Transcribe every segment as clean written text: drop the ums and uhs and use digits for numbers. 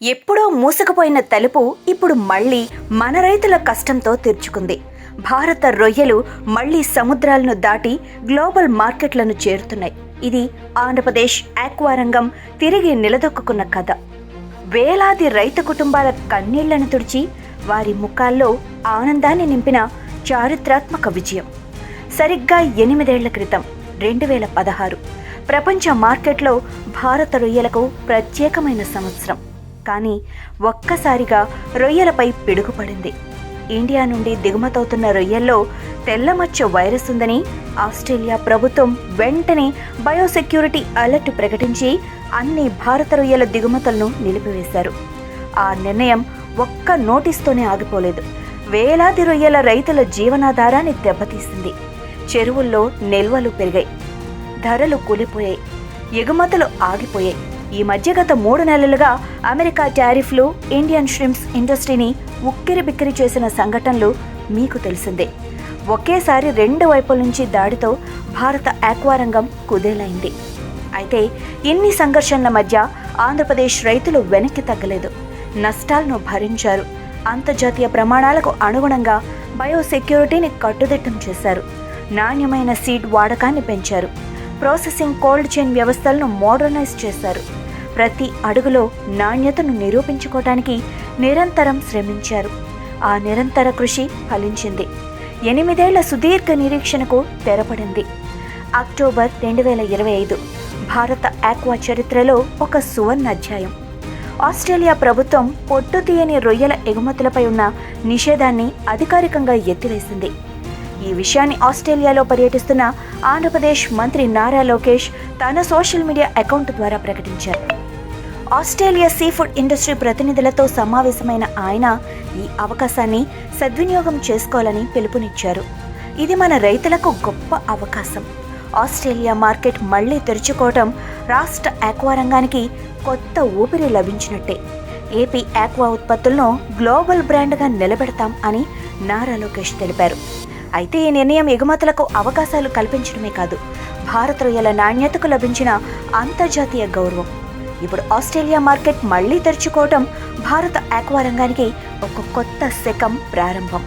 ఎప్పుడో మూసుకుపోయిన తలుపు ఇప్పుడు మళ్లీ మన రైతుల కష్టంతో తెరుచుకుంది. భారత రొయ్యలు మళ్లీ సముద్రాలను దాటి గ్లోబల్ మార్కెట్లను చేరుతున్నాయి. ఇది ఆంధ్రప్రదేశ్ ఆక్వా రంగం తిరిగి నిలదొక్కున్న కథ. వేలాది రైతు కుటుంబాల కన్నీళ్లను తుడిచి వారి ముఖాల్లో ఆనందాన్ని నింపిన చారిత్రాత్మక విజయం. సరిగ్గా 8 ఏళ్ల క్రితం 2016 ప్రపంచ మార్కెట్లో భారత రొయ్యలకు ప్రత్యేకమైన సంవత్సరం. కానీ ఒక్కసారిగా రొయ్యలపై పిడుగుపడింది. ఇండియా నుండి దిగుమతవుతున్న రొయ్యల్లో తెల్లమచ్చ వైరస్ ఉందని ఆస్ట్రేలియా ప్రభుత్వం వెంటనే బయోసెక్యూరిటీ అలర్ట్ ప్రకటించి అన్ని భారత రొయ్యల దిగుమతులను నిలిపివేశారు. ఆ నిర్ణయం ఒక్క నోటీస్తోనే ఆగిపోలేదు. వేలాది రొయ్యల రైతుల జీవనాధారాన్ని దెబ్బతీసింది. చెరువుల్లో నిల్వలు పెరిగాయి, ధరలు కూలిపోయాయి, ఎగుమతులు ఆగిపోయాయి. ఈ మధ్య గత 3 నెలలుగా అమెరికా టారిఫ్లు ఇండియన్ ష్రింప్స్ ఇండస్ట్రీని ఉక్కిరిబిక్కిరి చేసిన సంఘటనలు మీకు తెలిసిందే. ఒకేసారి 2 వైపుల నుంచి దాడితో భారత ఆక్వా రంగం కుదేలైంది. అయితే ఇన్ని సంఘర్షణల మధ్య ఆంధ్రప్రదేశ్ రైతులు వెనక్కి తగ్గలేదు. నష్టాలను భరించారు. అంతర్జాతీయ ప్రమాణాలకు అనుగుణంగా బయోసెక్యూరిటీని కట్టుదిట్టం చేశారు. నాణ్యమైన సీడ్ వాడకాన్ని పెంచారు. ప్రాసెసింగ్ కోల్డ్ చైన్ వ్యవస్థలను మోడర్నైజ్ చేశారు. ప్రతి అడుగులో నాణ్యతను నిరూపించుకోవటానికి నిరంతరం శ్రమించారు. ఆ నిరంతర కృషి ఫలించింది. 8 ఏళ్ల సుదీర్ఘ నిరీక్షణకు తెరపడింది. అక్టోబర్ 2025 భారత ఆక్వా చరిత్రలో ఒక సువర్ణ అధ్యాయం. ఆస్ట్రేలియా ప్రభుత్వం పొట్టు తీయని రొయ్యల ఎగుమతులపై ఉన్న నిషేధాన్ని అధికారికంగా ఎత్తివేసింది. ఈ విషయాన్ని ఆస్ట్రేలియాలో పర్యటిస్తున్న ఆంధ్రప్రదేశ్ మంత్రి నారా లోకేష్ తన సోషల్ మీడియా అకౌంట్ ద్వారా ప్రకటించారు. ఆస్ట్రేలియా సీ ఫుడ్ ఇండస్ట్రీ ప్రతినిధులతో సమావేశమైన ఆయన ఈ అవకాశాన్ని సద్వినియోగం చేసుకోవాలని పిలుపునిచ్చారు. ఇది మన రైతులకు గొప్ప అవకాశం. ఆస్ట్రేలియా మార్కెట్ మళ్లీ తెరుచుకోవటం రాష్ట్ర ఆక్వా రంగానికి కొత్త ఊపిరి లభించినట్టే. ఏపీ ఆక్వా ఉత్పత్తులను గ్లోబల్ బ్రాండ్గా నిలబెడతాం అని నారా లోకేష్ తెలిపారు. అయితే ఈ నిర్ణయం ఎగుమతులకు అవకాశాలు కల్పించడమే కాదు, భారత రొయ్యల నాణ్యతకు లభించిన అంతర్జాతీయ గౌరవం. ఇప్పుడు ఆస్ట్రేలియా మార్కెట్ మళ్లీ తెరుచుకోవటం భారత ఆక్వా రంగానికి ఒక కొత్త శకం ప్రారంభం.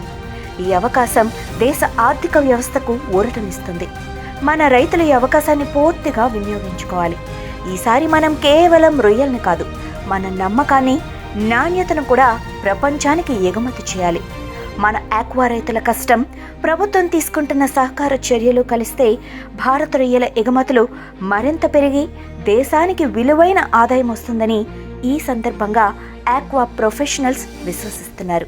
ఈ అవకాశం దేశ ఆర్థిక వ్యవస్థకు ఊరటనిస్తుంది. మన రైతులు ఈ అవకాశాన్ని పూర్తిగా వినియోగించుకోవాలి. ఈసారి మనం కేవలం రొయ్యల్ని కాదు, మన నమ్మకాన్ని, నాణ్యతను కూడా ప్రపంచానికి ఎగుమతి చేయాలి. మన ఆక్వా రైతుల కష్టం, ప్రభుత్వం తీసుకుంటున్న సహకార చర్యలు కలిస్తే భారత రొయ్యల ఎగుమతులు మరింత పెరిగి దేశానికి విలువైన ఆదాయం వస్తుందని ఈ సందర్భంగా ఆక్వా ప్రొఫెషనల్స్ విశ్వసిస్తున్నారు.